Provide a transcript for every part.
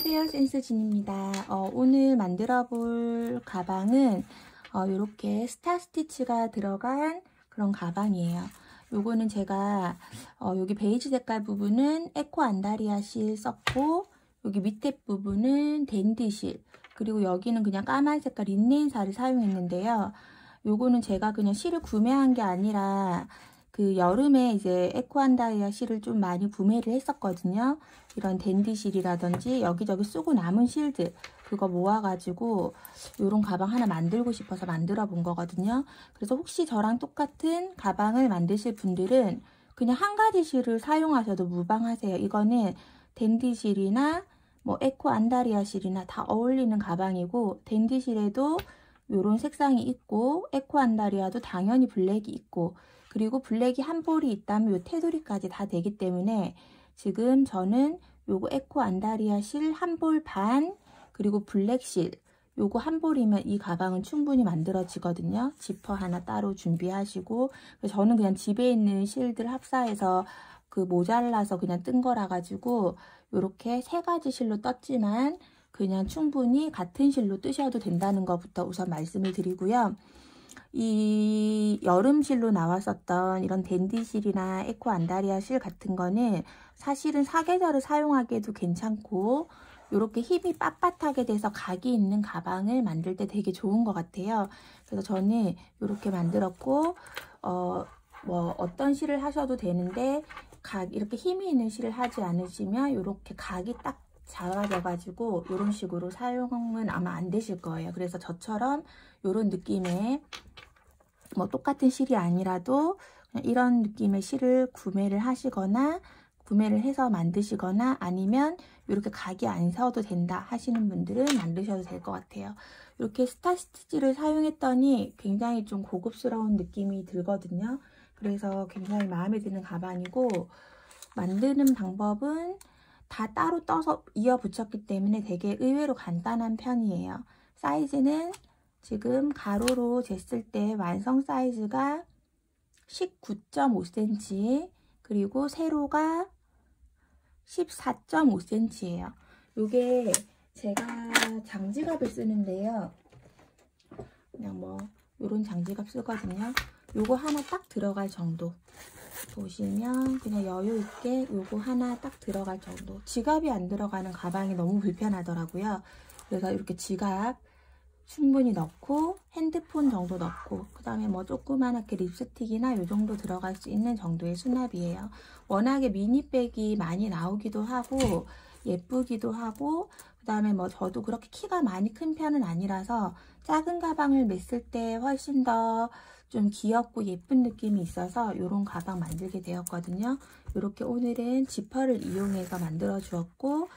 안녕하세요, 센스진입니다. 오늘 만들어 볼 가방은 이렇게 스타 스티치가 들어간 그런 가방이에요. 요거는 제가 여기 베이지 색깔 부분은 에코 안다리아 실 썼고, 여기 밑에 부분은 댄디 실, 그리고 여기는 그냥 까만 색깔 린넨살을 사용했는데요. 요거는 제가 그냥 실을 구매한 게 아니라 그 여름에 이제 에코 안다리아 실을 좀 많이 구매를 했었거든요. 이런 댄디 실이라든지 여기저기 쓰고 남은 실들 그거 모아가지고 이런 가방 하나 만들고 싶어서 만들어 본 거거든요. 그래서 혹시 저랑 똑같은 가방을 만드실 분들은 그냥 한 가지 실을 사용하셔도 무방하세요. 이거는 댄디 실이나 뭐 에코 안다리아 실이나 다 어울리는 가방이고, 댄디 실에도 이런 색상이 있고 에코 안다리아도 당연히 블랙이 있고, 그리고 블랙이 한 볼이 있다면 요 테두리까지 다 되기 때문에 지금 저는 요거 에코 안다리아 실 한 볼 반, 그리고 블랙 실 요거 한 볼이면 이 가방은 충분히 만들어지거든요. 지퍼 하나 따로 준비하시고, 저는 그냥 집에 있는 실들 합사해서 그 모자라서 그냥 뜬 거라 가지고 요렇게 세 가지 실로 떴지만 그냥 충분히 같은 실로 뜨셔도 된다는 것부터 우선 말씀을 드리고요. 이 여름실로 나왔었던 이런 댄디 실이나 에코 안다리아 실 같은 거는 사실은 사계절을 사용하기에도 괜찮고, 이렇게 힘이 빳빳하게 돼서 각이 있는 가방을 만들 때 되게 좋은 것 같아요. 그래서 저는 이렇게 만들었고, 뭐 어떤 실을 하셔도 되는데 이렇게 힘이 있는 실을 하지 않으시면 이렇게 각이 딱 잡아져 가지고 이런 식으로 사용은 아마 안 되실 거예요. 그래서 저처럼 이런 느낌의 뭐 똑같은 실이 아니라도 이런 느낌의 실을 구매를 하시거나 구매를 해서 만드시거나, 아니면 이렇게 각이 안 서도 된다 하시는 분들은 만드셔도 될 것 같아요. 이렇게 스타 스티치를 사용했더니 굉장히 좀 고급스러운 느낌이 들거든요. 그래서 굉장히 마음에 드는 가방이고, 만드는 방법은 다 따로 떠서 이어 붙였기 때문에 되게 의외로 간단한 편이에요. 사이즈는 지금 가로로 쟀을 때 완성 사이즈가 19.5cm, 그리고 세로가 14.5cm예요. 요게 제가 장지갑을 쓰는데요. 그냥 뭐 요런 장지갑 쓰거든요. 요거 하나 딱 들어갈 정도. 보시면 그냥 여유 있게 요거 하나 딱 들어갈 정도. 지갑이 안 들어가는 가방이 너무 불편하더라고요. 그래서 이렇게 지갑 충분히 넣고, 핸드폰 정도 넣고, 그 다음에 뭐 조그만하게 립스틱이나 요 정도 들어갈 수 있는 정도의 수납이에요. 워낙에 미니백이 많이 나오기도 하고 예쁘기도 하고, 그 다음에 뭐 저도 그렇게 키가 많이 큰 편은 아니라서 작은 가방을 맸을 때 훨씬 더 좀 귀엽고 예쁜 느낌이 있어서 이런 가방 만들게 되었거든요. 이렇게 오늘은 지퍼를 이용해서 만들어 주었고,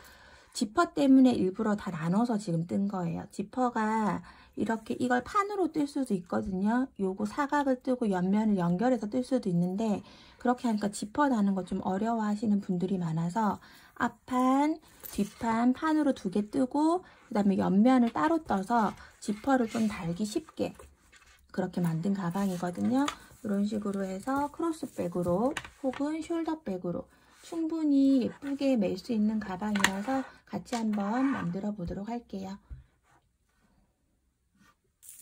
지퍼 때문에 일부러 다 나눠서 지금 뜬 거예요. 지퍼가 이렇게 이걸 판으로 뜰 수도 있거든요. 요거 사각을 뜨고 옆면을 연결해서 뜰 수도 있는데, 그렇게 하니까 지퍼 나는 거 좀 어려워 하시는 분들이 많아서 앞판, 뒷판 판으로 두 개 뜨고, 그 다음에 옆면을 따로 떠서 지퍼를 좀 달기 쉽게 그렇게 만든 가방이거든요. 이런 식으로 해서 크로스백으로 혹은 숄더백으로 충분히 예쁘게 멜 수 있는 가방이라서 같이 한번 만들어 보도록 할게요.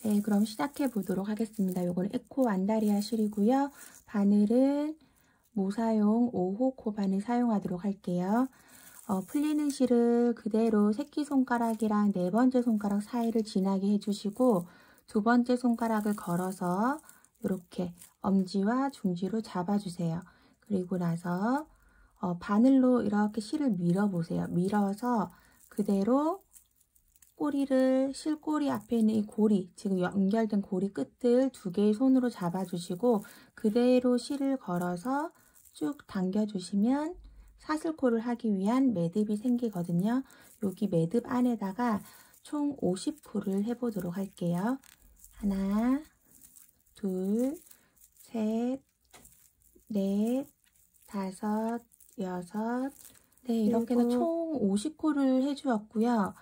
네, 그럼 시작해 보도록 하겠습니다. 요거는 에코 안다리아 실이고요. 바늘은 모사용 5호 코바늘 사용하도록 할게요. 풀리는 실을 그대로 새끼손가락이랑 네 번째 손가락 사이를 지나게 해주시고, 두 번째 손가락을 걸어서 이렇게 엄지와 중지로 잡아주세요. 그리고 나서 바늘로 이렇게 실을 밀어보세요. 밀어서 그대로 꼬리를, 실꼬리 앞에 있는 이 고리, 지금 연결된 고리 끝을 두 개의 손으로 잡아주시고 그대로 실을 걸어서 쭉 당겨주시면 사슬코를 하기 위한 매듭이 생기거든요. 여기 매듭 안에다가 총 50코를 해보도록 할게요. 하나, 둘, 셋, 넷, 다섯, 여섯. 네, 이렇게 해서 총 50코를 해주었고요.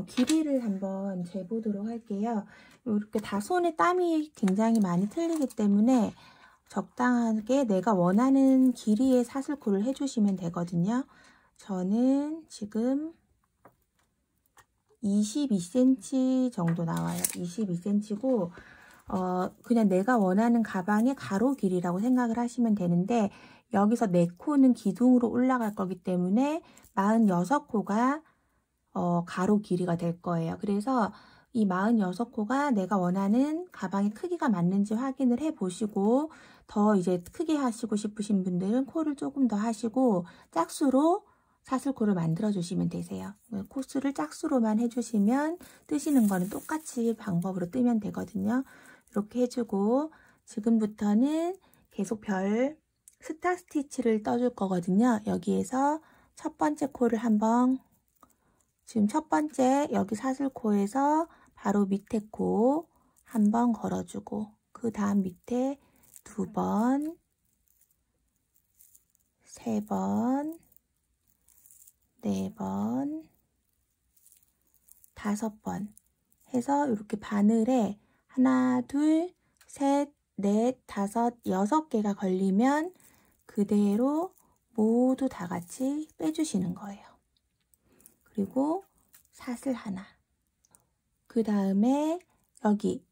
길이를 한번 재보도록 할게요. 이렇게 다 손에 땀이 굉장히 많이 틀리기 때문에 적당하게 내가 원하는 길이의 사슬코를 해주시면 되거든요. 저는 지금 22cm 정도 나와요. 22cm고 그냥 내가 원하는 가방의 가로 길이라고 생각을 하시면 되는데, 여기서 4코는 기둥으로 올라갈 거기 때문에 46코가 가로 길이가 될 거예요. 그래서 이 46코가 내가 원하는 가방의 크기가 맞는지 확인을 해 보시고, 더 이제 크게 하시고 싶으신 분들은 코를 조금 더 하시고 짝수로 사슬코를 만들어 주시면 되세요. 코스를 짝수로만 해주시면 뜨시는 거는 똑같이 방법으로 뜨면 되거든요. 이렇게 해주고, 지금부터는 계속 별 스타 스티치를 떠줄 거거든요. 여기에서 첫 번째 코를 한번, 지금 첫 번째 여기 사슬코에서 바로 밑에 코 한번 걸어주고, 그 다음 밑에 2번, 3번, 4번, 5번 해서 이렇게 바늘에 하나, 둘, 셋, 넷, 다섯, 6개가 걸리면 그대로 모두 다 같이 빼주시는 거예요. 그리고 사슬 하나. 그 다음에 여기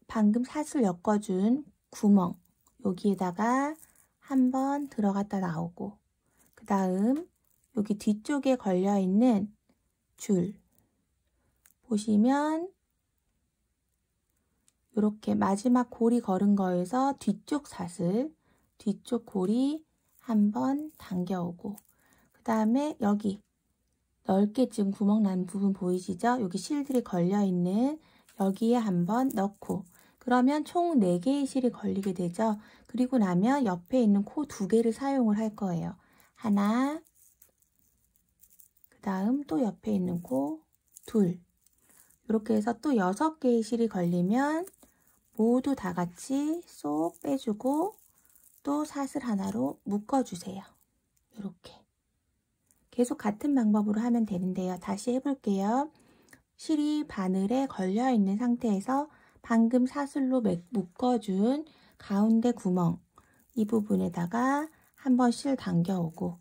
방금 사슬 엮어준 구멍, 여기에다가 한번 들어갔다 나오고, 그 다음 여기 뒤쪽에 걸려있는 줄 보시면 이렇게 마지막 고리 걸은 거에서 뒤쪽 사슬, 뒤쪽 고리 한번 당겨오고, 그 다음에 여기 넓게 지금 구멍 난 부분 보이시죠? 여기 실들이 걸려있는 여기에 한번 넣고, 그러면 총 4개의 실이 걸리게 되죠. 그리고 나면 옆에 있는 코 2개를 사용을 할 거예요. 하나, 그 다음 또 옆에 있는 코 둘. 이렇게 해서 또 6개의 실이 걸리면 모두 다 같이 쏙 빼주고 또 사슬 하나로 묶어주세요. 이렇게. 계속 같은 방법으로 하면 되는데요. 다시 해볼게요. 실이 바늘에 걸려있는 상태에서 방금 사슬로 묶어준 가운데 구멍, 이 부분에다가 한번 실 당겨오고,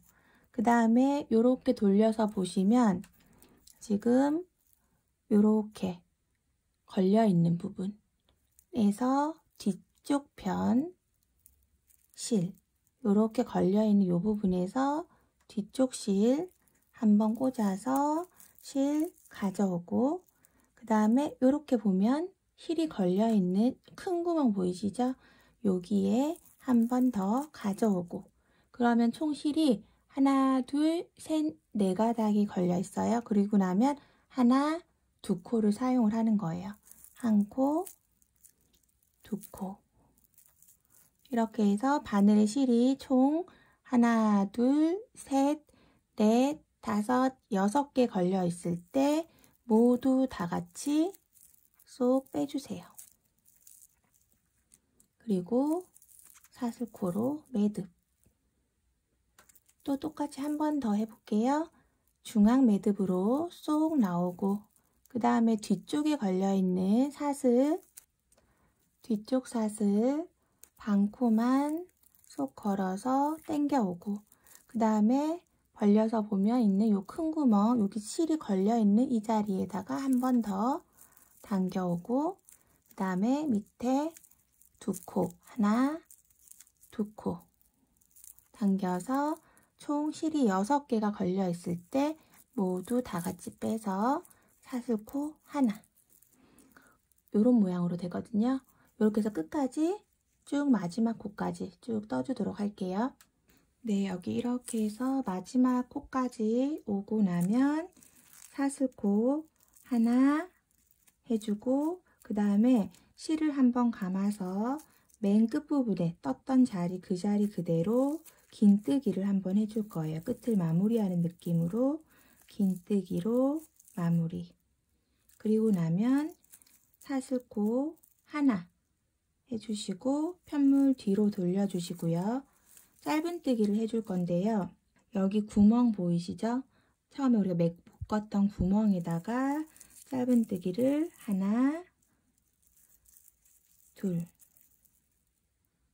그 다음에 이렇게 돌려서 보시면 지금 이렇게 걸려있는 부분에서 뒤쪽 편 실, 이렇게 걸려있는 이 부분에서 뒤쪽 실 한번 꽂아서 실 가져오고, 그 다음에 이렇게 보면 실이 걸려있는 큰 구멍 보이시죠? 여기에 한 번 더 가져오고, 그러면 총 실이 하나, 둘, 셋, 4가닥이 걸려 있어요. 그리고 나면 하나, 2코를 사용을 하는 거예요. 1코, 2코. 이렇게 해서 바늘의 실이 총 하나, 둘, 셋, 넷, 다섯, 6개 걸려 있을 때 모두 다 같이 쏙 빼주세요. 그리고 사슬코로 매듭. 또 똑같이 한 번 더 해볼게요. 중앙 매듭으로 쏙 나오고, 그 다음에 뒤쪽에 걸려있는 사슬, 뒤쪽 사슬 반코만 쏙 걸어서 당겨오고, 그 다음에 벌려서 보면 있는 이 큰 구멍, 여기 실이 걸려있는 이 자리에다가 한 번 더 당겨오고, 그 다음에 밑에 2코, 하나, 2코 당겨서 총 실이 6개가 걸려 있을 때 모두 다 같이 빼서 사슬코 하나, 이런 모양으로 되거든요. 이렇게 해서 끝까지 쭉 마지막 코까지 쭉 떠주도록 할게요. 네, 여기 이렇게 해서 마지막 코까지 오고 나면 사슬코 하나 해주고, 그 다음에 실을 한번 감아서 맨 끝부분에 떴던 자리, 그 자리 그대로 긴뜨기를 한번 해줄 거예요. 끝을 마무리하는 느낌으로 긴뜨기로 마무리. 그리고 나면 사슬코 하나 해주시고 편물 뒤로 돌려주시고요. 짧은뜨기를 해줄 건데요. 여기 구멍 보이시죠? 처음에 우리가 묶었던 구멍에다가 짧은뜨기를 하나, 둘,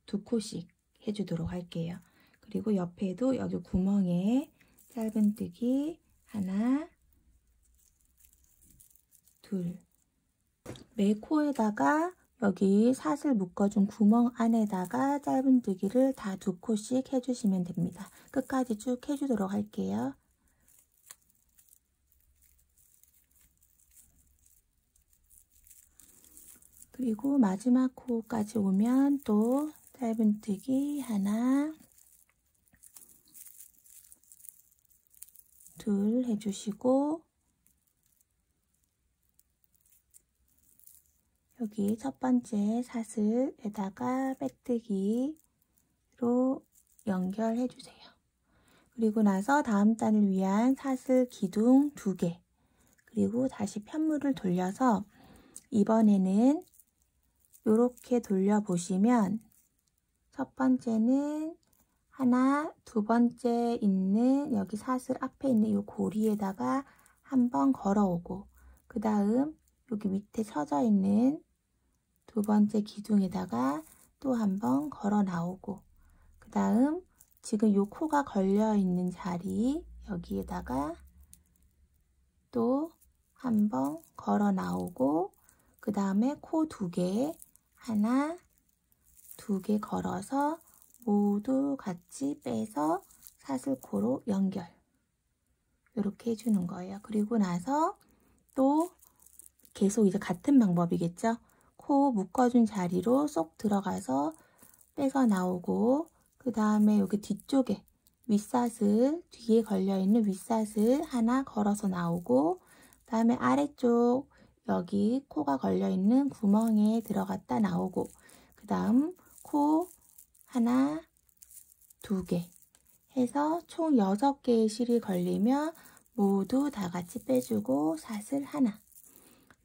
2코씩 해주도록 할게요. 그리고 옆에도 여기 구멍에 짧은뜨기 하나, 둘. 매 코에다가 여기 사슬 묶어준 구멍 안에다가 짧은뜨기를 다 2코씩 해주시면 됩니다. 끝까지 쭉 해주도록 할게요. 그리고 마지막 코까지 오면 또 짧은뜨기 하나, 둘 해주시고, 여기 첫 번째 사슬에다가 빼뜨기로 연결해 주세요. 그리고 나서 다음 단을 위한 사슬 기둥 2개, 그리고 다시 편물을 돌려서 이번에는 이렇게 돌려보시면 첫 번째는 하나, 두 번째 있는 여기 사슬 앞에 있는 이 고리에다가 한번 걸어오고, 그 다음 여기 밑에 쳐져 있는 두 번째 기둥에다가 또 한번 걸어 나오고, 그 다음 지금 요 코가 걸려 있는 자리 여기에다가 또 한번 걸어 나오고, 그 다음에 코 2개, 하나, 2개 걸어서 모두 같이 빼서 사슬코로 연결. 이렇게 해주는 거예요. 그리고 나서 또 계속 이제 같은 방법이겠죠. 코 묶어준 자리로 쏙 들어가서 빼서 나오고, 그 다음에 여기 뒤쪽에 윗사슬, 뒤에 걸려있는 윗사슬 하나 걸어서 나오고, 그 다음에 아래쪽 여기 코가 걸려있는 구멍에 들어갔다 나오고, 그 다음 코 하나, 2개 해서 총 6개의 실이 걸리면 모두 다 같이 빼주고 사슬 하나.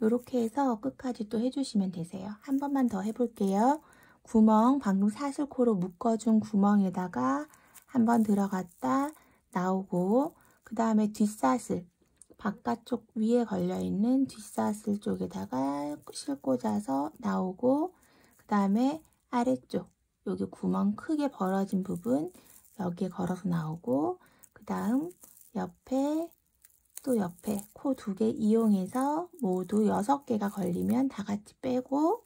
이렇게 해서 끝까지 또 해주시면 되세요. 한 번만 더 해볼게요. 구멍, 방금 사슬코로 묶어준 구멍에다가 한번 들어갔다 나오고, 그 다음에 뒷사슬, 바깥쪽 위에 걸려있는 뒷사슬 쪽에다가 실 꽂아서 나오고, 그 다음에 아래쪽 여기 구멍 크게 벌어진 부분 여기에 걸어서 나오고, 그 다음 옆에 또 옆에 코 2개 이용해서 모두 6개가 걸리면 다 같이 빼고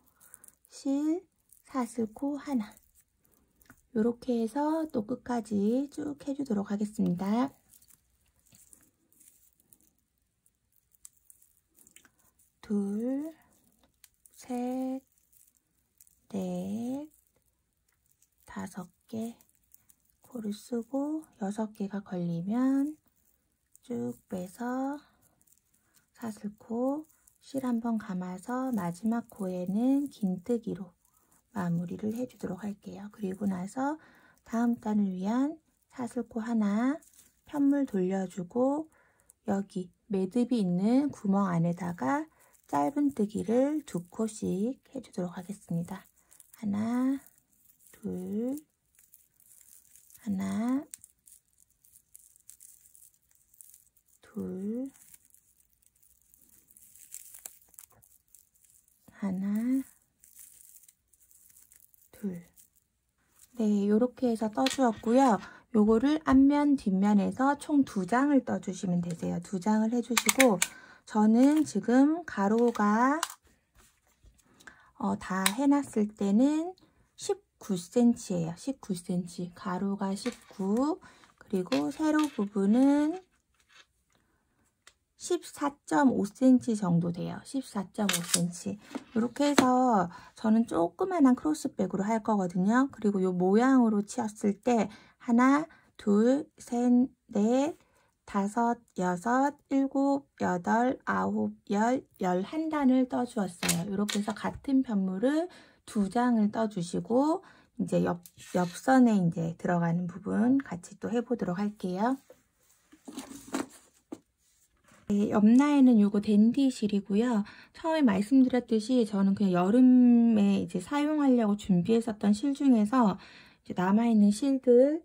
실, 사슬코 하나. 이렇게 해서 또 끝까지 쭉 해주도록 하겠습니다. 둘, 셋, 넷, 5개 코를 쓰고 6개가 걸리면 쭉 빼서 사슬코 실 한번 감아서 마지막 코에는 긴뜨기로 마무리를 해주도록 할게요. 그리고 나서 다음 단을 위한 사슬코 하나 편물 돌려주고, 여기 매듭이 있는 구멍 안에다가 짧은뜨기를 2코씩 해주도록 하겠습니다. 하나, 둘, 하나, 둘, 하나, 둘. 네, 이렇게 해서 떠주었고요. 요거를 앞면, 뒷면에서 총 2장을 떠주시면 되세요. 2장을 해주시고, 저는 지금 가로가 다 해놨을 때는 19cm예요. 19cm. 가로가 19, 그리고 세로 부분은 14.5cm 정도 돼요. 14.5cm. 이렇게 해서 저는 조그만한 크로스백으로 할 거거든요. 그리고 이 모양으로 치었을 때 하나, 둘, 셋, 넷, 5, 6, 7, 8, 9, 10, 11단을 떠주었어요. 이렇게 해서 같은 편물을 2장을 떠주시고, 이제 옆선에 이제 들어가는 부분 같이 또 해보도록 할게요. 네, 옆라인은 요거 댄디 실이고요. 처음에 말씀드렸듯이 저는 그냥 여름에 이제 사용하려고 준비했었던 실 중에서 이제 남아있는 실들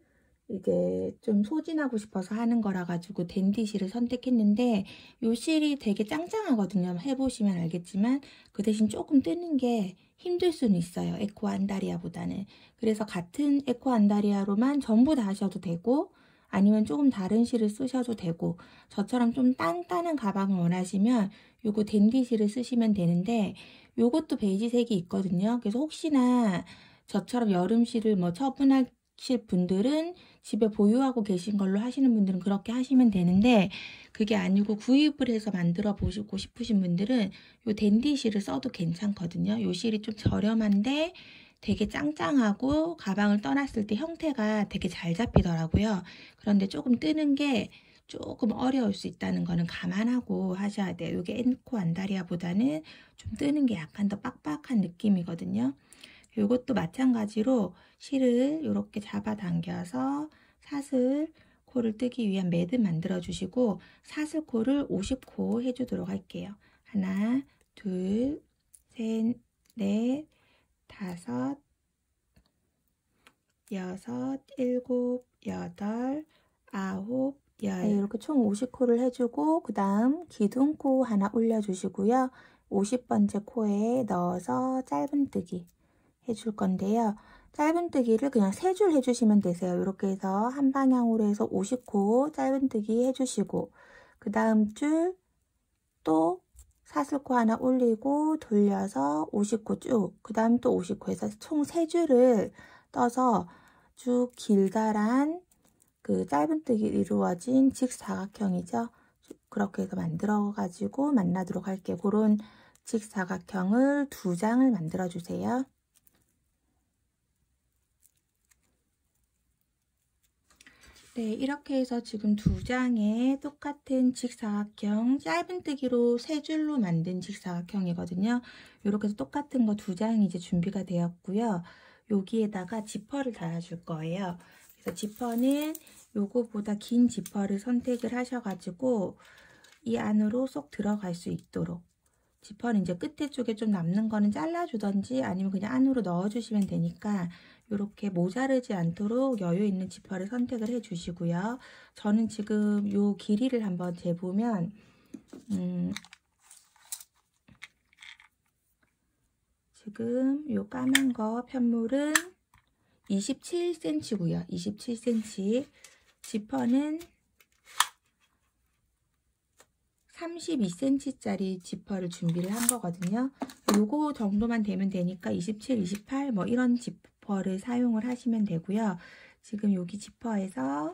이제 좀 소진하고 싶어서 하는 거라 가지고 댄디 실을 선택했는데, 요 실이 되게 짱짱하거든요. 해보시면 알겠지만 그 대신 조금 뜨는 게 힘들 수는 있어요. 에코 안다리아보다는. 그래서 같은 에코 안다리아로만 전부 다 하셔도 되고, 아니면 조금 다른 실을 쓰셔도 되고, 저처럼 좀 단단한 가방을 원하시면 요거 댄디 실을 쓰시면 되는데, 요것도 베이지색이 있거든요. 그래서 혹시나 저처럼 여름 실을 뭐 처분하실 분들은 집에 보유하고 계신 걸로 하시는 분들은 그렇게 하시면 되는데, 그게 아니고 구입을 해서 만들어 보시고 싶으신 분들은 요 댄디 실을 써도 괜찮거든요. 요 실이 좀 저렴한데 되게 짱짱하고 가방을 떠났을 때 형태가 되게 잘 잡히더라고요. 그런데 조금 뜨는 게 조금 어려울 수 있다는 거는 감안하고 하셔야 돼요. 이게 엔코 안다리아보다는 좀 뜨는 게 약간 더 빡빡한 느낌이거든요. 이것도 마찬가지로 실을 이렇게 잡아당겨서 사슬 코를 뜨기 위한 매듭 만들어 주시고, 사슬 코를 50코 해주도록 할게요. 하나, 둘, 셋, 넷, 다섯, 여섯, 일곱, 여덟, 아홉, 열. 네, 이렇게 총 50코를 해주고, 그 다음 기둥코 하나 올려주시고요. 50번째 코에 넣어서 짧은뜨기 해줄 건데요. 짧은뜨기를 그냥 3줄 해주시면 되세요. 이렇게 해서 한 방향으로 해서 50코 짧은뜨기 해주시고, 그 다음 줄 또 사슬코 하나 올리고 돌려서 50코 쭉, 그 다음 또 50코 해서 총 3줄을 떠서 쭉 길다란 그 짧은뜨기 이루어진 직사각형이죠. 그렇게 해서 만들어 가지고 만나도록 할게요. 그런 직사각형을 2장을 만들어 주세요. 네, 이렇게 해서 지금 2장의 똑같은 직사각형, 짧은뜨기로 3줄로 만든 직사각형이거든요. 이렇게 해서 똑같은 거 2장이 이제 준비가 되었고요. 여기에다가 지퍼를 달아줄 거예요. 그래서 지퍼는 요거보다 긴 지퍼를 선택을 하셔가지고 이 안으로 쏙 들어갈 수 있도록, 지퍼는 이제 끝에 쪽에 좀 남는 거는 잘라주던지 아니면 그냥 안으로 넣어주시면 되니까 이렇게 모자르지 않도록 여유 있는 지퍼를 선택을 해 주시고요. 저는 지금 요 길이를 한번 재보면 지금 요 까만 거 편물은 27cm고요. 27cm. 지퍼는 32cm짜리 지퍼를 준비를 한 거거든요. 요거 정도만 되면 되니까 27, 28 뭐 이런 지퍼를 사용을 하시면 되고요. 지금 여기 지퍼에서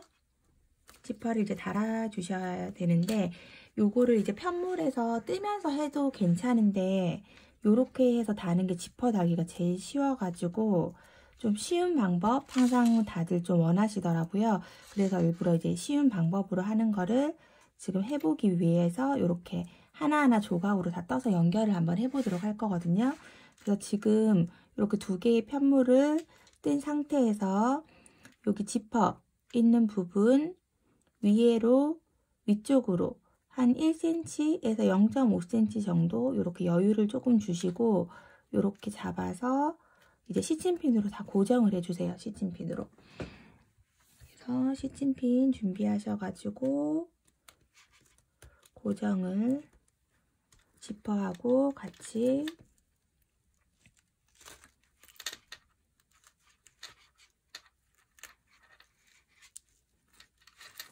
지퍼를 이제 달아 주셔야 되는데, 요거를 이제 편물에서 뜨면서 해도 괜찮은데 요렇게 해서 다는 게 지퍼 달기가 제일 쉬워가지고 좀 쉬운 방법 항상 다들 좀 원하시더라고요. 그래서 일부러 이제 쉬운 방법으로 하는 거를 지금 해보기 위해서 이렇게 하나하나 조각으로 다 떠서 연결을 한번 해보도록 할 거거든요. 그래서 지금 이렇게 2개의 편물을 뜬 상태에서 여기 지퍼 있는 부분 위로 위쪽으로 한 1cm에서 0.5cm 정도 이렇게 여유를 조금 주시고 이렇게 잡아서 이제 시침핀으로 다 고정을 해주세요. 시침핀으로. 그래서 시침핀 준비하셔가지고 고정을 지퍼하고 같이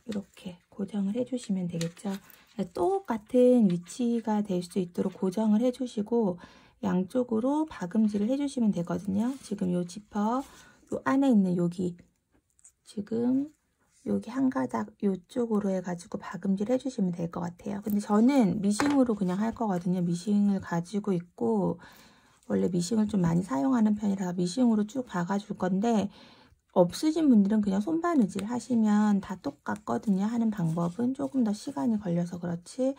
이렇게 고정을 해주시면 되겠죠. 똑같은 위치가 될 수 있도록 고정을 해주시고 양쪽으로 박음질을 해주시면 되거든요. 지금 요 지퍼 요 안에 있는 여기 지금 여기 한 가닥 요쪽으로 해가지고 박음질 해주시면 될 것 같아요. 근데 저는 미싱으로 그냥 할 거거든요. 미싱을 가지고 있고 원래 미싱을 좀 많이 사용하는 편이라 미싱으로 쭉 박아줄 건데, 없으신 분들은 그냥 손바느질 하시면 다 똑같거든요. 하는 방법은 조금 더 시간이 걸려서 그렇지.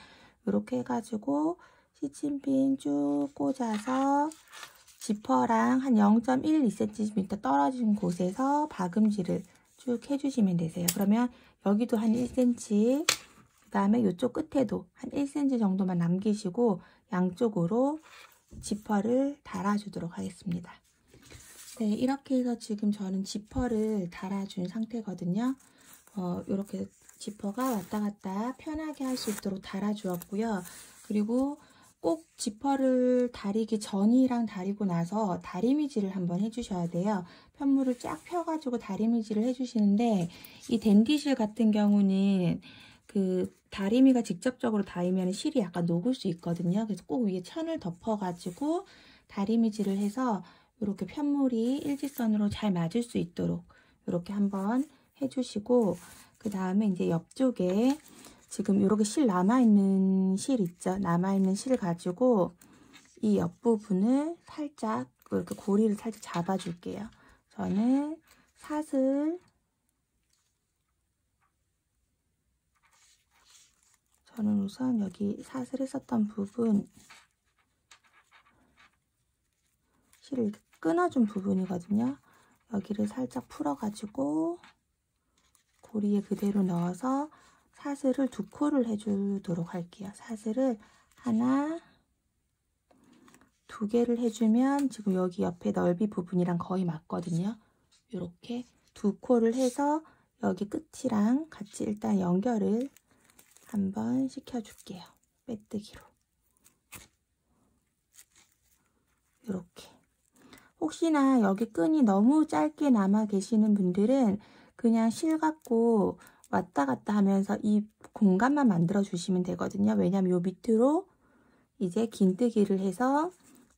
이렇게 해가지고 시침핀 쭉 꽂아서 지퍼랑 한 0.1, 2cm 떨어진 곳에서 박음질을 쭉 해주시면 되세요. 그러면 여기도 한 1cm, 그 다음에 이쪽 끝에도 한 1cm 정도만 남기시고 양쪽으로 지퍼를 달아주도록 하겠습니다. 네, 이렇게 해서 지금 저는 지퍼를 달아준 상태거든요. 이렇게 지퍼가 왔다 갔다 편하게 할 수 있도록 달아주었고요. 그리고 꼭 지퍼를 다리기 전이랑 다리고 나서 다리미질을 한번 해주셔야 돼요. 편물을 쫙 펴가지고 다리미질을 해주시는데, 이 댄디실 같은 경우는 그 다리미가 직접적으로 닿으면 실이 약간 녹을 수 있거든요. 그래서 꼭 위에 천을 덮어가지고 다리미질을 해서 이렇게 편물이 일직선으로 잘 맞을 수 있도록 이렇게 한번 해주시고, 그 다음에 이제 옆쪽에 지금 이렇게 실 남아있는 실 있죠? 남아있는 실 가지고 이 옆부분을 살짝 이렇게 고리를 살짝 잡아줄게요. 저는 우선 여기 사슬 했었던 부분, 실을 끊어준 부분이거든요. 여기를 살짝 풀어가지고 고리에 그대로 넣어서 사슬을 2코를 해주도록 할게요. 사슬을 하나, 2개를 해주면 지금 여기 옆에 넓이 부분이랑 거의 맞거든요. 이렇게 2코를 해서 여기 끝이랑 같이 일단 연결을 한번 시켜줄게요. 빼뜨기로. 이렇게. 혹시나 여기 끈이 너무 짧게 남아 계시는 분들은 그냥 실 갖고 왔다 갔다 하면서 이 공간만 만들어 주시면 되거든요. 왜냐면 요 밑으로 이제 긴뜨기를 해서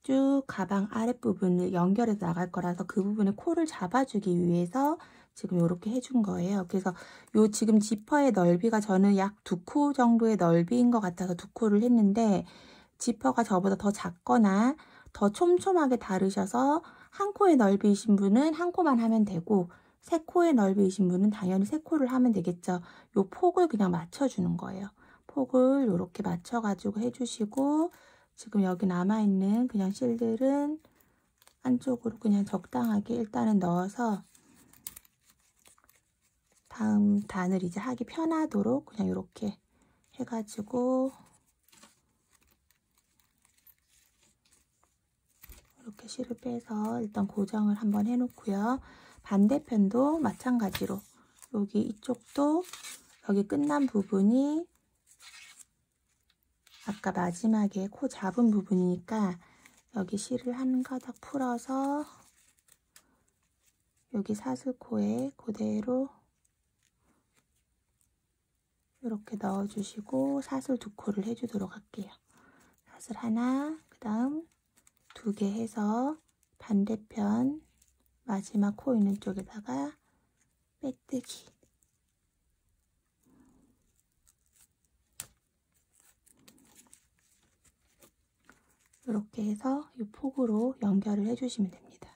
쭉 가방 아랫부분을 연결해서 나갈 거라서 그 부분에 코를 잡아주기 위해서 지금 이렇게 해준 거예요. 그래서 요 지금 지퍼의 넓이가 저는 약 2코 정도의 넓이인 것 같아서 2코를 했는데, 지퍼가 저보다 더 작거나 더 촘촘하게 다르셔서 한 코의 넓이이신 분은 한 코만 하면 되고, 3코의 넓이이신 분은 당연히 3코를 하면 되겠죠. 요 폭을 그냥 맞춰주는 거예요. 폭을 이렇게 맞춰가지고 해주시고, 지금 여기 남아있는 그냥 실들은 안쪽으로 그냥 적당하게 일단은 넣어서 다음 단을 이제 하기 편하도록 그냥 이렇게 해가지고 이렇게 실을 빼서 일단 고정을 한번 해놓고요. 반대편도 마찬가지로 여기 이쪽도 여기 끝난 부분이 아까 마지막에 코 잡은 부분이니까 여기 실을 한 가닥 풀어서 여기 사슬코에 그대로 이렇게 넣어주시고 사슬 2코를 해주도록 할게요. 사슬 하나, 그 다음 2개 해서 반대편 마지막 코 있는 쪽에다가 빼뜨기. 이렇게 해서 이 폭으로 연결을 해주시면 됩니다.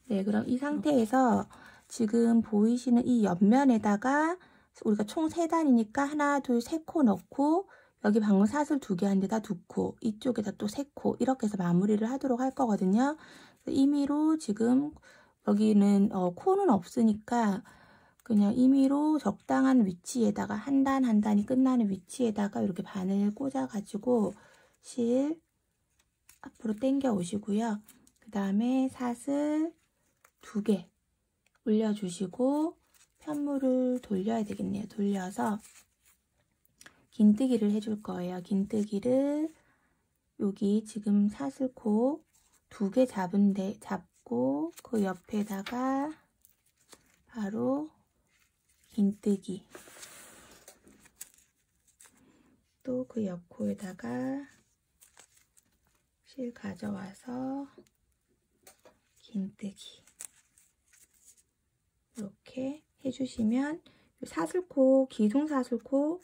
네, 그럼 이 상태에서 지금 보이시는 이 옆면에다가 우리가 총 3단이니까 하나, 둘, 3코 넣고 여기 방금 사슬 2개 한 데다 2코, 이쪽에다 또 3코 이렇게 해서 마무리를 하도록 할 거거든요. 임의로 지금 여기는 코는 없으니까 그냥 임의로 적당한 위치에다가 한 단 한 단이 끝나는 위치에다가 이렇게 바늘 꽂아가지고 실 앞으로 당겨 오시고요. 그 다음에 사슬 2개 올려주시고 편물을 돌려야 되겠네요. 돌려서 긴뜨기를 해줄 거예요. 긴뜨기를 여기 지금 사슬코 2개 잡고 그 옆에다가 바로 긴뜨기, 또 그 옆코에다가 실 가져와서 긴뜨기 이렇게 해주시면 사슬코, 기둥 사슬코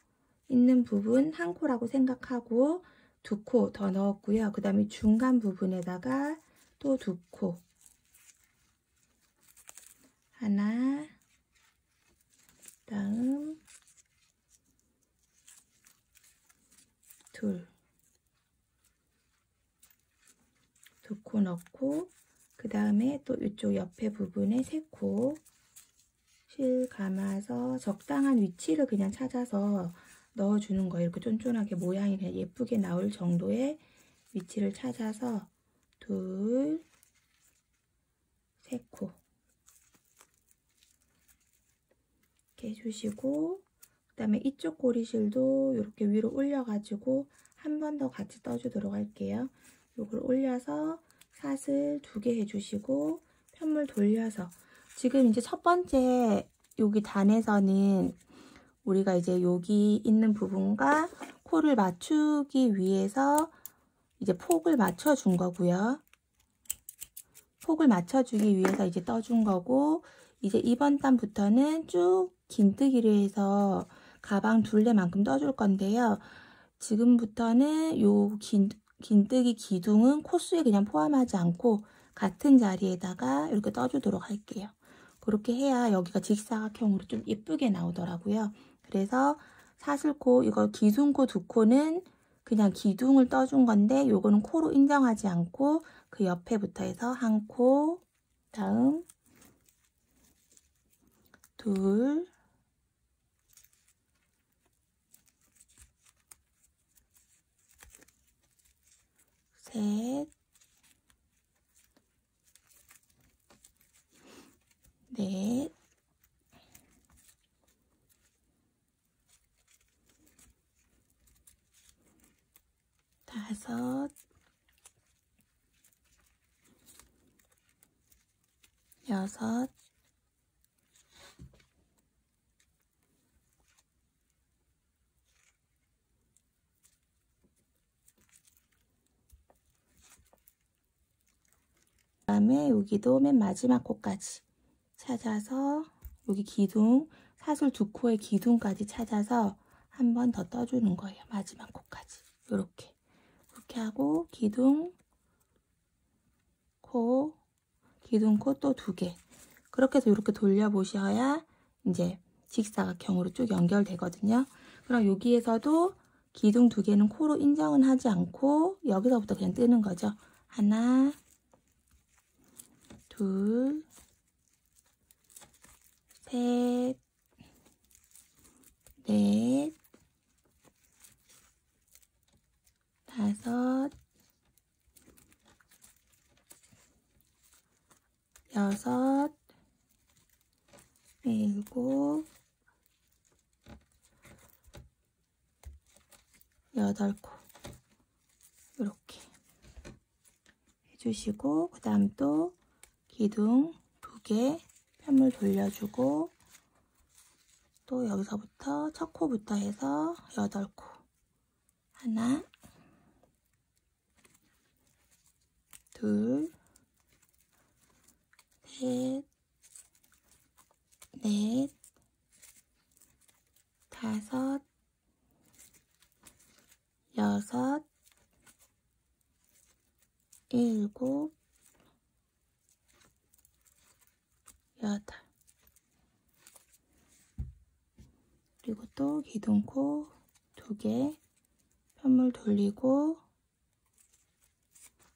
있는 부분 한 코라고 생각하고 2코 더 넣었고요. 그 다음에 중간 부분에다가 또 2코, 하나, 다음 둘, 2코 넣고 그 다음에 또 이쪽 옆에 부분에 3코 실 감아서 적당한 위치를 그냥 찾아서 넣어주는 거예요. 이렇게 쫀쫀하게 모양이 그냥 예쁘게 나올 정도의 위치를 찾아서 2, 3코 이렇게 해주시고, 그 다음에 이쪽 고리실도 이렇게 위로 올려가지고 한 번 더 같이 떠주도록 할게요. 이걸 올려서 사슬 2개 해주시고 편물 돌려서, 지금 이제 첫 번째 여기 단에서는 우리가 이제 여기 있는 부분과 코를 맞추기 위해서 이제 폭을 맞춰준 거고요. 폭을 맞춰주기 위해서 이제 떠준 거고, 이제 이번 단부터는 쭉 긴뜨기를 해서 가방 둘레만큼 떠줄 건데요. 지금부터는 요 긴뜨기 기둥은 코수에 그냥 포함하지 않고 같은 자리에다가 이렇게 떠주도록 할게요. 그렇게 해야 여기가 직사각형으로 좀 예쁘게 나오더라고요. 그래서 사슬코, 이거 기둥코 2코는 그냥 기둥을 떠준 건데, 요거는 코로 인정하지 않고 그 옆에부터 해서 1코, 다음 2, 셋, 넷, 다섯, 여섯, 그 다음에 여기도 맨 마지막 코까지 찾아서 여기 기둥, 사슬 2코의 기둥까지 찾아서 한 번 더 떠주는 거예요. 마지막 코까지 이렇게 하고 기둥, 코, 기둥, 코 또 2개, 그렇게 해서 이렇게 돌려보셔야 이제 직사각형으로 쭉 연결되거든요. 그럼 여기에서도 기둥 2개는 코로 인정은 하지 않고 여기서부터 그냥 뜨는 거죠. 하나, 둘, 셋, 넷, 다섯, 여섯, 일곱, 8코 이렇게 해주시고, 그 다음 또 기둥 2개 편물 돌려주고, 또 여기서부터 첫 코부터 해서 8코, 하나, 둘, 셋, 넷, 다섯, 여섯, 일곱, 8. 그리고 또 기둥코 2개 편물 돌리고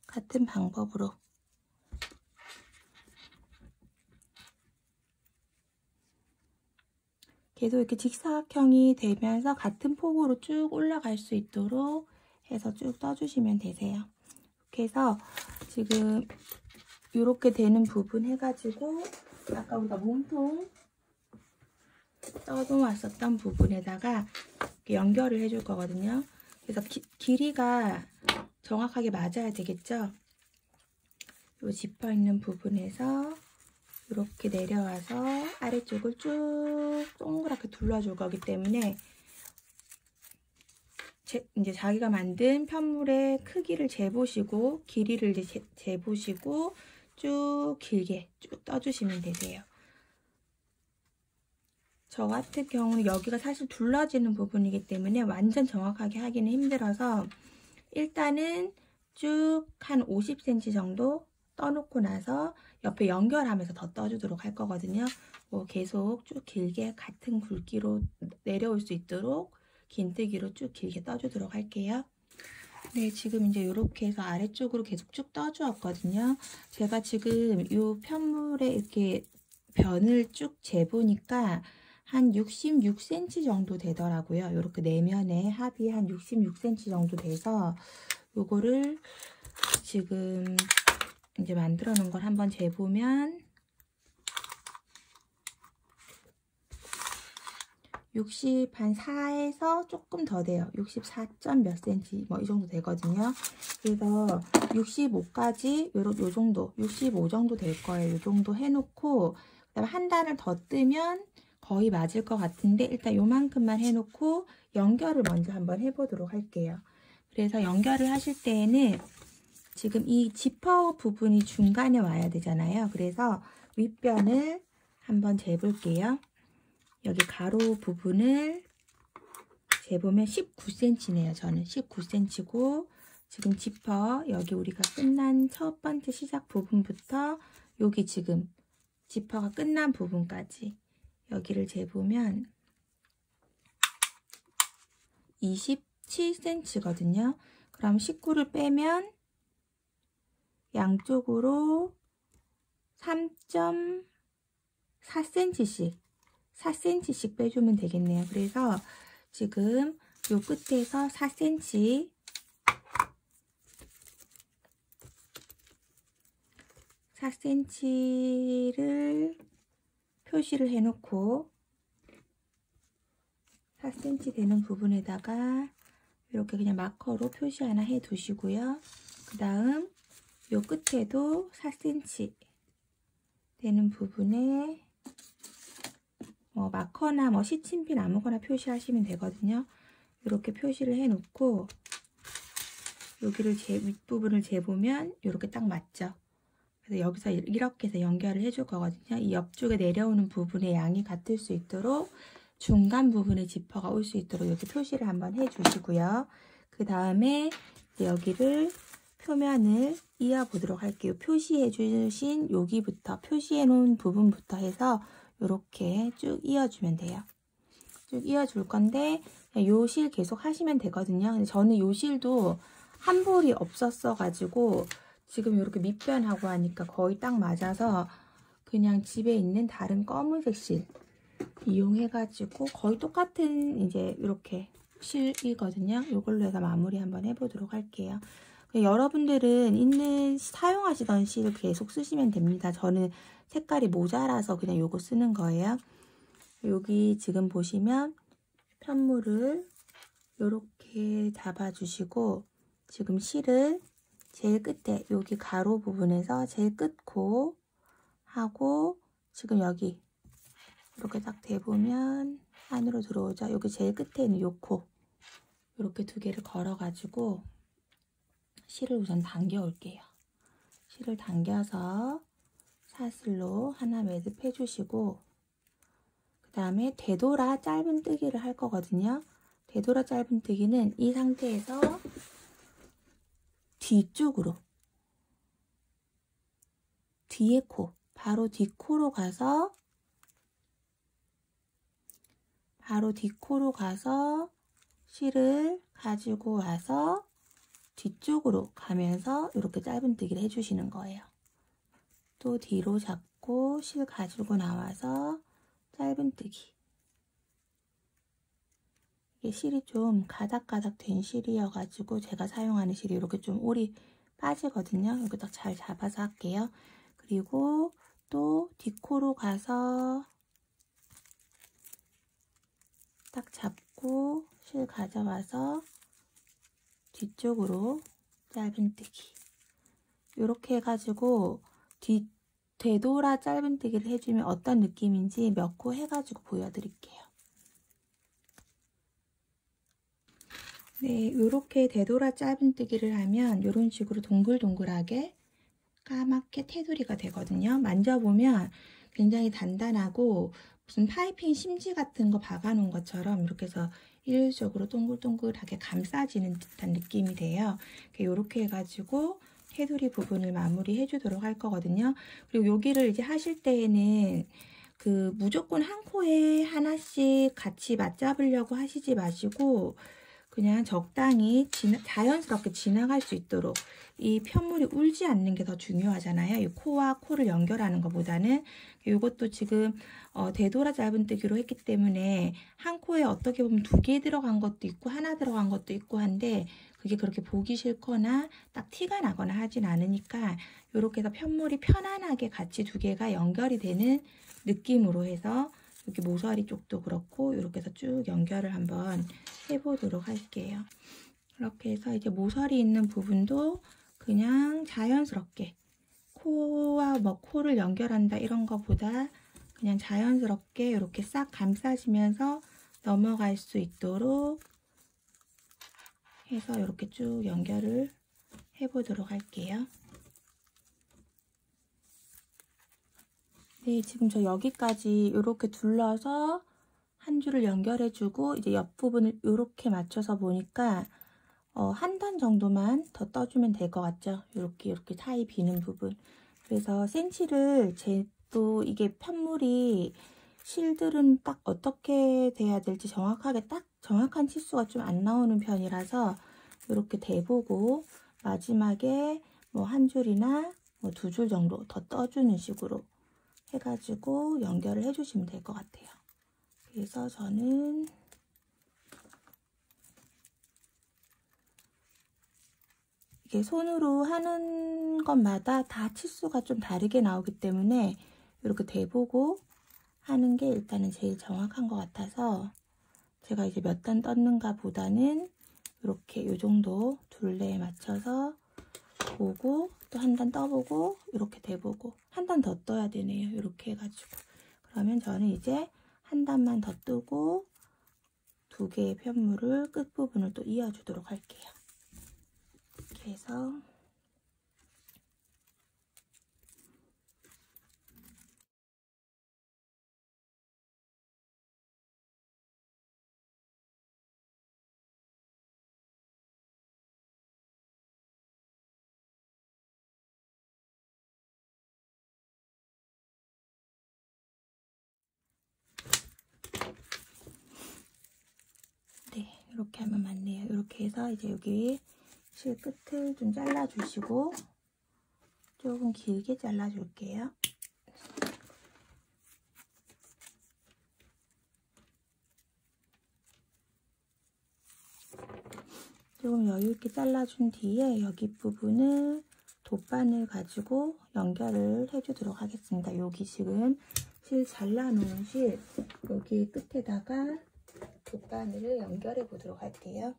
같은 방법으로 계속 이렇게 직사각형이 되면서 같은 폭으로 쭉 올라갈 수 있도록 해서 쭉 떠주시면 되세요. 이렇게 해서 지금 이렇게 되는 부분 해가지고 아까 우리가 몸통 떠놓았었던 부분에다가 이렇게 연결을 해줄 거거든요. 그래서 길이가 정확하게 맞아야 되겠죠. 이 지퍼 있는 부분에서 이렇게 내려와서 아래쪽을 쭉 동그랗게 둘러줄 거기 때문에 이제 자기가 만든 편물의 크기를 재보시고 길이를 이제 재보시고 쭉 길게 쭉 떠주시면 되세요. 저 같은 경우는 여기가 사실 둘러지는 부분이기 때문에 완전 정확하게 하기는 힘들어서 일단은 쭉 한 50cm 정도 떠놓고 나서 옆에 연결하면서 더 떠주도록 할 거거든요. 계속 쭉 길게 같은 굵기로 내려올 수 있도록 긴뜨기로 쭉 길게 떠주도록 할게요. 네, 지금 이제 이렇게 해서 아래쪽으로 계속 쭉 떠주었거든요. 제가 지금 이 편물에 이렇게 변을 쭉 재보니까 한 66cm 정도 되더라고요. 이렇게 내면에 합이 한 66cm 정도 돼서 요거를 지금 이제 만들어 놓은 걸 한번 재보면 60 한 4에서 조금 더 돼요. 64. 몇 cm 뭐 이 정도 되거든요. 그래서 65까지 요 정도 65 정도 될 거예요. 요 정도 해놓고 그다음에 한 단을 더 뜨면 거의 맞을 것 같은데 일단 요만큼만 해놓고 연결을 먼저 한번 해보도록 할게요. 그래서 연결을 하실 때에는 지금 이 지퍼 부분이 중간에 와야 되잖아요. 그래서 윗변을 한번 재볼게요. 여기 가로 부분을 재보면 19cm네요. 저는 19cm고 지금 지퍼 여기 우리가 끝난 첫 번째 시작 부분부터 여기 지금 지퍼가 끝난 부분까지 여기를 재보면 27cm거든요. 그럼 19를 빼면 양쪽으로 3.4cm씩 4cm씩 빼주면 되겠네요. 그래서 지금 요 끝에서 4cm 4cm를 표시를 해놓고 4cm 되는 부분에다가 이렇게 그냥 마커로 표시 하나 해 두시고요. 그 다음 요 끝에도 4cm 되는 부분에 뭐 마커나 뭐 시침핀 아무거나 표시하시면 되거든요. 이렇게 표시를 해 놓고 여기를 윗부분을 재보면 이렇게 딱 맞죠. 그래서 여기서 이렇게 해서 연결을 해줄 거거든요. 이 옆쪽에 내려오는 부분의 양이 같을 수 있도록 중간 부분에 지퍼가 올 수 있도록 이렇게 표시를 한번 해 주시고요. 그 다음에 여기를 표면을 이어 보도록 할게요. 표시해 주신 여기부터 표시해 놓은 부분부터 해서 이렇게 쭉 이어주면 돼요. 쭉 이어줄 건데 요 실 계속 하시면 되거든요. 근데 저는 요 실도 한 볼이 없었어 가지고 지금 이렇게 밑변하고 하니까 거의 딱 맞아서 그냥 집에 있는 다른 검은색 실 이용해 가지고 거의 똑같은 이제 이렇게 실이거든요. 이걸로 해서 마무리 한번 해보도록 할게요. 여러분들은 사용하시던 실 계속 쓰시면 됩니다. 저는 색깔이 모자라서 그냥 요거 쓰는 거예요. 여기 지금 보시면 편물을 이렇게 잡아주시고 지금 실을 제일 끝에 여기 가로 부분에서 제일 끝코 하고 지금 여기 이렇게 딱 대보면 안으로 들어오죠. 여기 제일 끝에 있는 요 코 이렇게 두 개를 걸어가지고 실을 우선 당겨 올게요. 실을 당겨서 사슬로 하나 매듭해 주시고 그 다음에 되돌아 짧은뜨기를 할 거거든요. 되돌아 짧은뜨기는 이 상태에서 뒤쪽으로 뒤에 코 바로 뒷코로 가서 실을 가지고 와서 뒤쪽으로 가면서 이렇게 짧은뜨기를 해주시는 거예요. 또 뒤로 잡고 실 가지고 나와서 짧은뜨기. 이게 실이 좀 가닥가닥 된 실이어가지고 제가 사용하는 실이 이렇게 좀 올이 빠지거든요. 이렇게 딱 잘 잡아서 할게요. 그리고 또 뒷코로 가서 딱 잡고 실 가져와서 뒤쪽으로 짧은뜨기 이렇게 해가지고 되돌아 짧은뜨기를 해주면 어떤 느낌인지 몇 코 해가지고 보여드릴게요. 네, 이렇게 되돌아 짧은뜨기를 하면 이런 식으로 동글동글하게 까맣게 테두리가 되거든요. 만져보면 굉장히 단단하고 무슨 파이핑 심지 같은 거 박아놓은 것처럼 이렇게 해서 일률적으로 동글동글하게 감싸지는 듯한 느낌이 돼요. 이렇게 해가지고 테두리 부분을 마무리 해주도록 할 거거든요. 그리고 여기를 이제 하실 때에는 무조건 한 코에 하나씩 같이 맞잡으려고 하시지 마시고 그냥 적당히 자연스럽게 지나갈 수 있도록 이 편물이 울지 않는 게 더 중요하잖아요. 이 코와 코를 연결하는 것보다는 이것도 지금 되돌아 짧은뜨기로 했기 때문에 한 코에 어떻게 보면 2개 들어간 것도 있고 하나 들어간 것도 있고 한데 그게 그렇게 보기 싫거나 딱 티가 나거나 하진 않으니까 이렇게 해서 편물이 편안하게 같이 2개가 연결이 되는 느낌으로 해서 여기 모서리 쪽도 그렇고 이렇게 해서 쭉 연결을 한번 해보도록 할게요. 이렇게 해서 이제 모서리 있는 부분도 그냥 자연스럽게 코와 뭐 코를 연결한다 이런 거보다 그냥 자연스럽게 이렇게 싹 감싸지면서 넘어갈 수 있도록 해서 이렇게 쭉 연결을 해보도록 할게요. 네, 지금 저 여기까지 이렇게 둘러서 한 줄을 연결해주고 이제 옆부분을 이렇게 맞춰서 보니까 한 단 정도만 더 떠주면 될 것 같죠? 이렇게 사이 비는 부분. 그래서 센치를 또 이게 편물이 실들은 딱 어떻게 돼야 될지 정확하게 딱 정확한 치수가 좀 안 나오는 편이라서 이렇게 대보고 마지막에 뭐 한 줄이나 뭐 두 줄 정도 더 떠주는 식으로 해가지고 연결을 해주시면 될 것 같아요. 그래서 저는 이게 손으로 하는 것마다 다 치수가 좀 다르게 나오기 때문에 이렇게 대보고 하는 게 일단은 제일 정확한 것 같아서 제가 이제 몇 단 떴는가 보다는 이렇게 요 정도 둘레에 맞춰서 보고 또 한 단 떠보고 이렇게 대보고 한 단 더 떠야 되네요. 이렇게 해가지고 그러면 저는 이제 한 단만 더 뜨고 두 개의 편물을 끝부분을 또 이어주도록 할게요. 이렇게 해서 네, 이렇게 하면 맞네요. 이렇게 해서 이제 여기 실 끝을 좀 잘라주시고 조금 길게 잘라줄게요. 조금 여유있게 잘라준 뒤에 여기 부분을 돗바늘 가지고 연결을 해주도록 하겠습니다. 여기 지금 실 잘라놓은 실 여기 끝에다가 돗바늘을 연결해 보도록 할게요.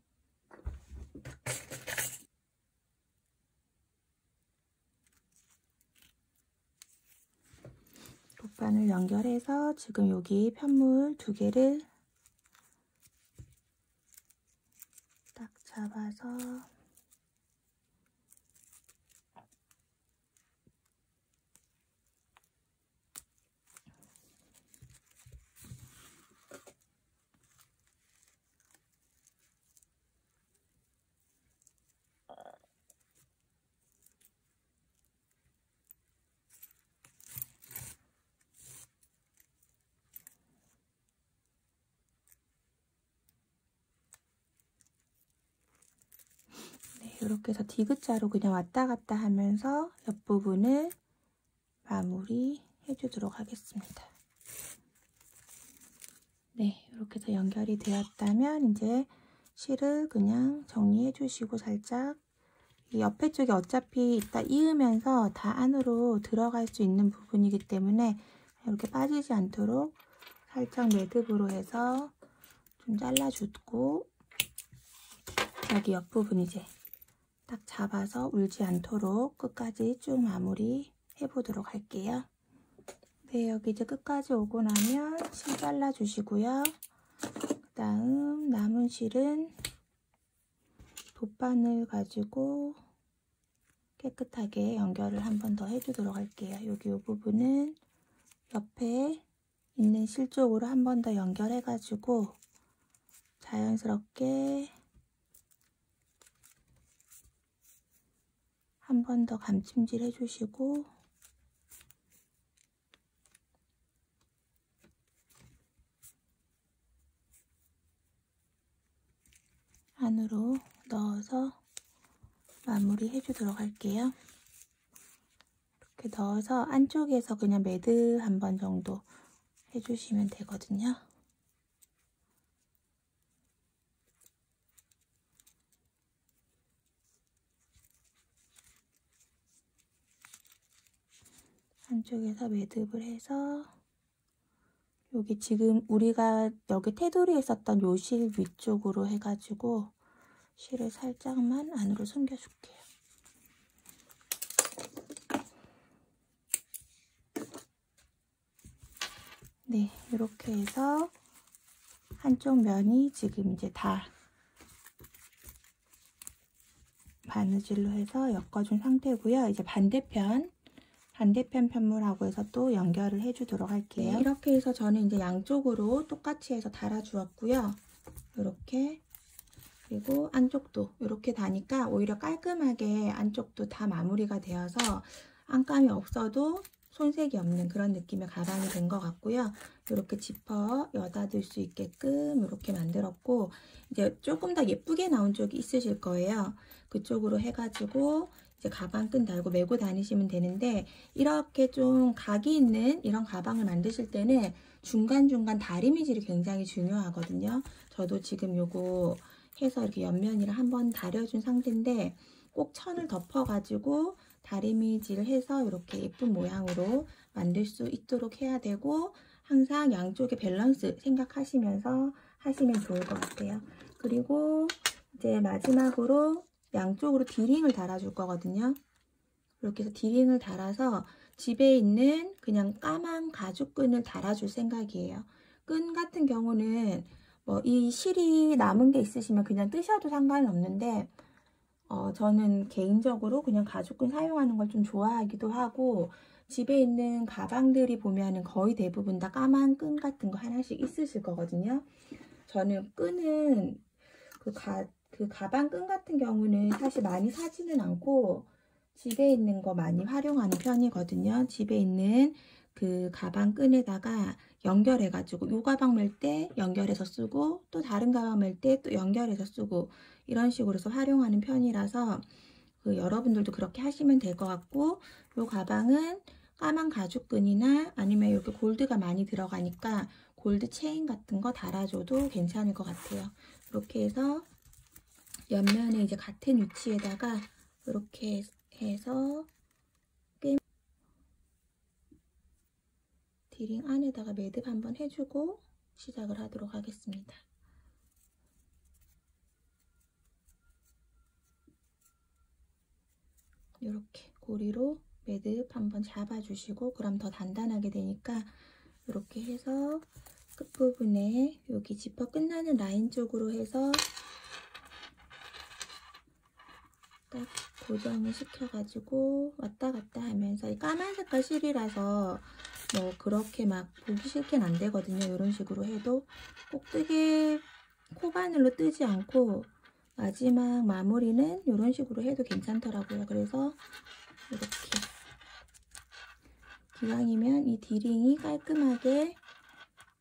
돗바늘 연결해서 지금 여기 편물 두 개를 딱 잡아서 이렇게 해서 디귿자로 그냥 왔다 갔다 하면서 옆부분을 마무리 해주도록 하겠습니다. 네, 이렇게 해서 연결이 되었다면 이제 실을 그냥 정리해 주시고 살짝 이 옆에 쪽에 어차피 이따 이으면서 다 안으로 들어갈 수 있는 부분이기 때문에 이렇게 빠지지 않도록 살짝 매듭으로 해서 좀 잘라주고 여기 옆부분 이제 딱 잡아서 울지 않도록 끝까지 쭉 마무리 해보도록 할게요. 네, 여기 이제 끝까지 오고 나면 실 잘라주시고요. 그 다음 남은 실은 돗바늘 가지고 깨끗하게 연결을 한 번 더 해주도록 할게요. 여기 이 부분은 옆에 있는 실 쪽으로 한 번 더 연결해가지고 자연스럽게 한 번 더 감침질 해주시고 안으로 넣어서 마무리 해주도록 할게요. 이렇게 넣어서 안쪽에서 그냥 매듭 한 번 정도 해주시면 되거든요. 안쪽에서 매듭을 해서 여기 지금 우리가 여기 테두리에 썼던 요 실 위쪽으로 해가지고 실을 살짝만 안으로 숨겨줄게요. 네, 이렇게 해서 한쪽 면이 지금 이제 다 바느질로 해서 엮어준 상태고요. 이제 반대편 편물하고 해서 또 연결을 해주도록 할게요. 네, 이렇게 해서 저는 이제 양쪽으로 똑같이 해서 달아주었고요. 이렇게, 그리고 안쪽도 이렇게 다니까 오히려 깔끔하게 안쪽도 다 마무리가 되어서 안감이 없어도 손색이 없는 그런 느낌의 가방이 된 것 같고요. 이렇게 지퍼 여닫을 수 있게끔 이렇게 만들었고, 이제 조금 더 예쁘게 나온 쪽이 있으실 거예요. 그쪽으로 해가지고 이제 가방 끈 달고 메고 다니시면 되는데, 이렇게 좀 각이 있는 이런 가방을 만드실 때는 중간중간 다리미질이 굉장히 중요하거든요. 저도 지금 요거 해서 이렇게 옆면이랑 한번 다려준 상태인데, 꼭 천을 덮어가지고 다리미질 해서 이렇게 예쁜 모양으로 만들 수 있도록 해야 되고, 항상 양쪽의 밸런스 생각하시면서 하시면 좋을 것 같아요. 그리고 이제 마지막으로 양쪽으로 디링을 달아줄 거거든요. 이렇게 해서 디링을 달아서 집에 있는 그냥 까만 가죽끈을 달아줄 생각이에요. 끈 같은 경우는 뭐 이 실이 남은 게 있으시면 그냥 뜨셔도 상관은 없는데, 저는 개인적으로 그냥 가죽끈 사용하는 걸 좀 좋아하기도 하고, 집에 있는 가방들이 보면은 거의 대부분 다 까만 끈 같은 거 하나씩 있으실 거거든요. 저는 끈은 그 가방 끈 같은 경우는 사실 많이 사지는 않고 집에 있는 거 많이 활용하는 편이거든요. 집에 있는 그 가방 끈에다가 연결해가지고 요 가방 멜 때 연결해서 쓰고, 또 다른 가방 멜 때 또 연결해서 쓰고, 이런 식으로 해서 활용하는 편이라서 여러분들도 그렇게 하시면 될 것 같고, 요 가방은 까만 가죽끈이나 아니면 이렇게 골드가 많이 들어가니까 골드 체인 같은 거 달아줘도 괜찮을 것 같아요. 이렇게 해서 옆면에 이제 같은 위치에다가 이렇게 해서 디링 안에다가 매듭 한번 해주고 시작을 하도록 하겠습니다. 이렇게 고리로 매듭 한번 잡아주시고, 그럼 더 단단하게 되니까 이렇게 해서 끝부분에 여기 지퍼 끝나는 라인 쪽으로 해서 딱 고정을 시켜가지고 왔다 갔다 하면서, 이 까만 색깔 실이라서 뭐 그렇게 막 보기 싫게는 안 되거든요. 이런 식으로 해도 꼭 뜨게 코바늘로 뜨지 않고 마지막 마무리는 이런 식으로 해도 괜찮더라고요. 그래서 이렇게 기왕이면 이 디링이 깔끔하게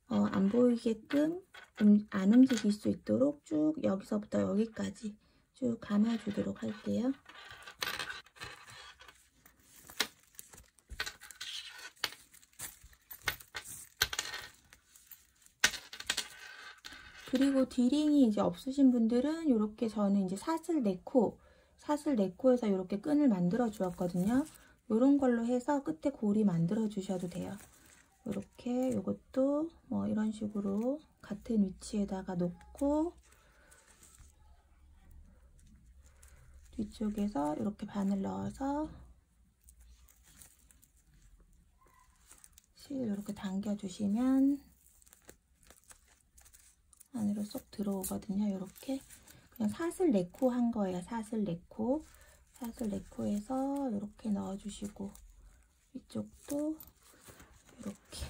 안 보이게끔 안 움직일 수 있도록 쭉 여기서부터 여기까지 쭉 감아주도록 할게요. 그리고 디링이 이제 없으신 분들은 이렇게, 저는 이제 사슬 4코에서 이렇게 끈을 만들어 주었거든요. 이런 걸로 해서 끝에 고리 만들어 주셔도 돼요. 이렇게 이것도 뭐 이런 식으로 같은 위치에다가 놓고 뒤쪽에서 이렇게 바늘 넣어서 실 이렇게 당겨주시면 안으로 쏙 들어오거든요. 이렇게 그냥 사슬 4코 한 거예요. 사슬 4코에서 이렇게 넣어주시고, 이쪽도 이렇게.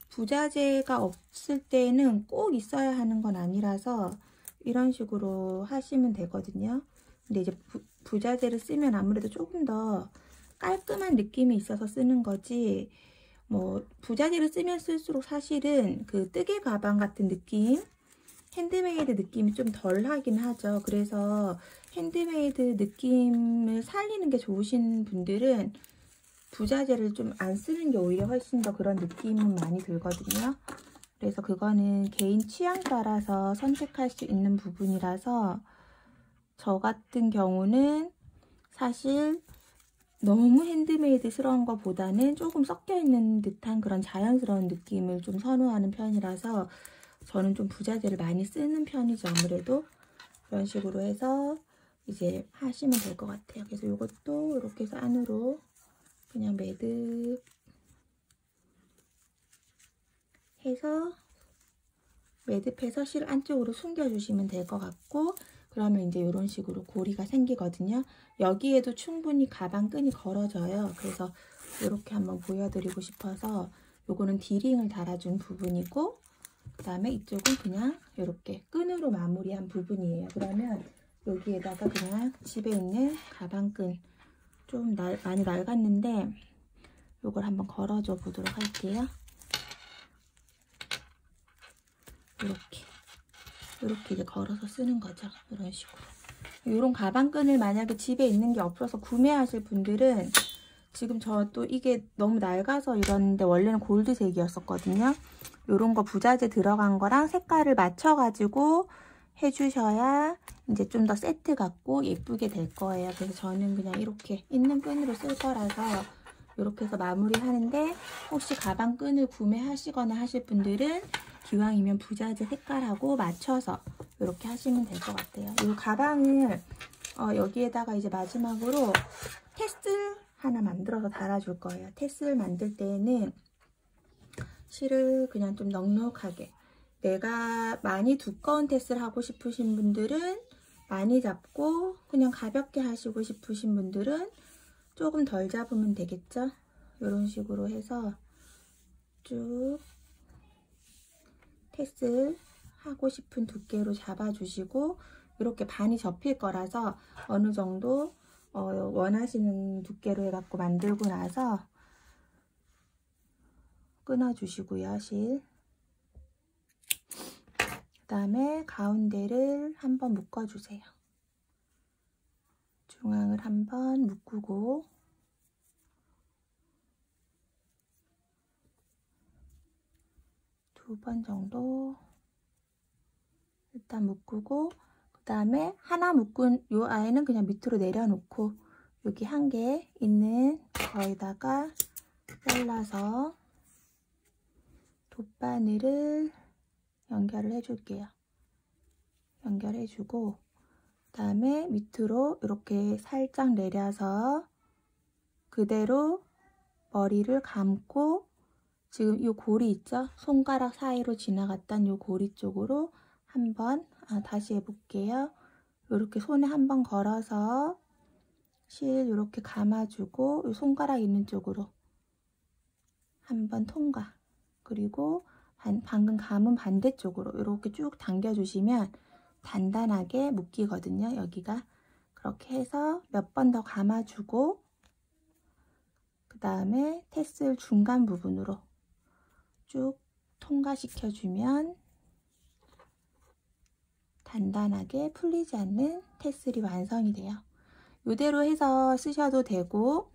부자재가 없을 때는 꼭 있어야 하는 건 아니라서 이런 식으로 하시면 되거든요. 근데 이제 부자재를 쓰면 아무래도 조금 더 깔끔한 느낌이 있어서 쓰는 거지, 뭐 부자재를 쓰면 쓸수록 사실은 그 뜨개 가방 같은 느낌, 핸드메이드 느낌이 좀 덜 하긴 하죠. 그래서 핸드메이드 느낌을 살리는 게 좋으신 분들은 부자재를 좀 안 쓰는 게 오히려 훨씬 더 그런 느낌은 많이 들거든요. 그래서 그거는 개인 취향 따라서 선택할 수 있는 부분이라서, 저 같은 경우는 사실 너무 핸드메이드스러운 것보다는 조금 섞여 있는 듯한 그런 자연스러운 느낌을 좀 선호하는 편이라서 저는 좀 부자재를 많이 쓰는 편이죠. 아무래도 그런 식으로 해서 이제 하시면 될 것 같아요. 그래서 이것도 이렇게 해서 안으로 그냥 매듭 해서 매듭해서 실 안쪽으로 숨겨주시면 될 것 같고, 그러면 이제 이런 식으로 고리가 생기거든요. 여기에도 충분히 가방 끈이 걸어져요. 그래서 이렇게 한번 보여드리고 싶어서 요거는 디링을 달아준 부분이고, 그 다음에 이쪽은 그냥 이렇게 끈으로 마무리한 부분이에요. 그러면 여기에다가 그냥 집에 있는 가방 끈 좀 많이 낡았는데 요걸 한번 걸어줘 보도록 할게요. 이렇게 이제 걸어서 쓰는 거죠. 이런 식으로. 이런 가방끈을 만약에 집에 있는 게 없어서 구매하실 분들은, 지금 저 또 이게 너무 낡아서 이러는데 원래는 골드색이었었거든요. 이런 거 부자재 들어간 거랑 색깔을 맞춰가지고 해주셔야 이제 좀 더 세트 같고 예쁘게 될 거예요. 그래서 저는 그냥 이렇게 있는 끈으로 쓸 거라서 이렇게 해서 마무리 하는데, 혹시 가방끈을 구매하시거나 하실 분들은 기왕이면 부자재 색깔하고 맞춰서 이렇게 하시면 될 것 같아요. 이 가방을 여기에다가 이제 마지막으로 테슬 하나 만들어서 달아줄 거예요. 테슬 만들 때에는 실을 그냥 좀 넉넉하게, 내가 많이 두꺼운 테슬 하고 싶으신 분들은 많이 잡고 그냥 가볍게 하시고 싶으신 분들은 조금 덜 잡으면 되겠죠. 이런 식으로 해서 쭉 테슬 하고 싶은 두께로 잡아주시고, 이렇게 반이 접힐 거라서 어느 정도 원하시는 두께로 해갖고 만들고 나서 끊어주시고요, 실. 그 다음에 가운데를 한번 묶어주세요. 중앙을 한번 묶고, 두 번 정도 일단 묶고, 그 다음에 하나 묶은 요 아이는 그냥 밑으로 내려놓고 여기 한 개 있는 거에다가 잘라서 돗바늘을 연결을 해줄게요. 연결해주고, 그 다음에 밑으로 이렇게 살짝 내려서 그대로 머리를 감고, 지금 이 고리 있죠? 손가락 사이로 지나갔던 이 고리 쪽으로 한번 다시 해볼게요. 이렇게 손에 한번 걸어서 실 이렇게 감아주고, 이 손가락 있는 쪽으로 한번 통과, 그리고 방금 감은 반대쪽으로 이렇게 쭉 당겨주시면 단단하게 묶이거든요. 여기가 그렇게 해서 몇 번 더 감아주고, 그 다음에 테슬 중간 부분으로 쭉 통과시켜주면 단단하게 풀리지 않는 테슬이 완성이 돼요. 이대로 해서 쓰셔도 되고,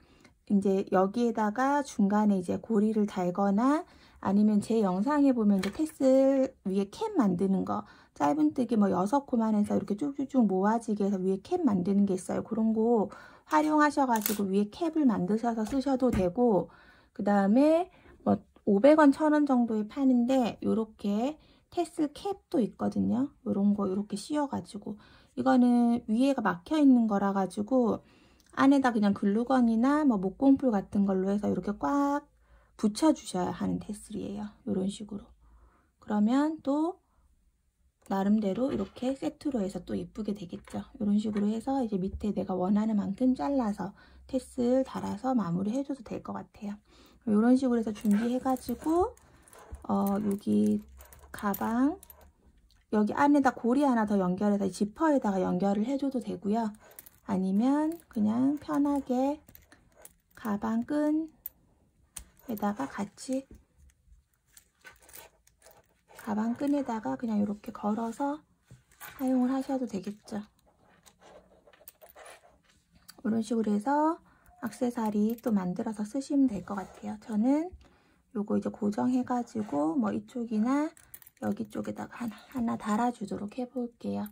이제 여기에다가 중간에 이제 고리를 달거나, 아니면 제 영상에 보면 이제 테슬 위에 캡 만드는 거, 짧은뜨기 뭐 6코만 해서 이렇게 쭉쭉쭉 모아지게 해서 위에 캡 만드는 게 있어요. 그런 거 활용하셔가지고 위에 캡을 만드셔서 쓰셔도 되고, 그 다음에 뭐 500원, 1000원 정도에 파는데 이렇게 테슬 캡도 있거든요. 이런 거 이렇게 씌워가지고, 이거는 위에가 막혀 있는 거라 가지고 안에다 그냥 글루건이나 뭐 목공풀 같은 걸로 해서 이렇게 꽉 붙여주셔야 하는 테슬이에요. 이런 식으로. 그러면 또 나름대로 이렇게 세트로 해서 또 예쁘게 되겠죠. 이런 식으로 해서 이제 밑에 내가 원하는 만큼 잘라서 테슬 달아서 마무리 해줘도 될 것 같아요. 이런 식으로 해서 준비해가지고 여기 가방 여기 안에다 고리 하나 더 연결해서 지퍼에다가 연결을 해줘도 되고요. 아니면 그냥 편하게 가방 끈에다가 같이 가방 끈에다가 그냥 이렇게 걸어서 사용을 하셔도 되겠죠. 이런 식으로 해서 액세서리 또 만들어서 쓰시면 될 것 같아요. 저는 요거 이제 고정해가지고 뭐 이쪽이나 여기 쪽에다가 하나 달아주도록 해볼게요.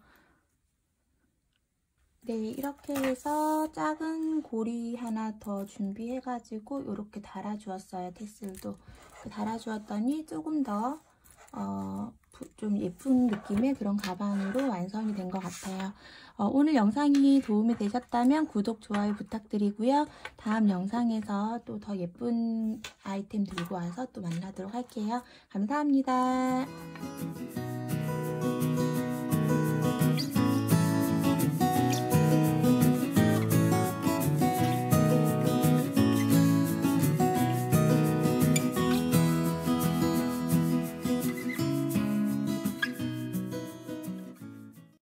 네, 이렇게 해서 작은 고리 하나 더 준비해가지고 이렇게 달아주었어요. 테슬도 달아주었더니 조금 더 좀 예쁜 느낌의 그런 가방으로 완성이 된 것 같아요. 오늘 영상이 도움이 되셨다면 구독, 좋아요 부탁드리고요. 다음 영상에서 또 더 예쁜 아이템 들고 와서 또 만나도록 할게요. 감사합니다.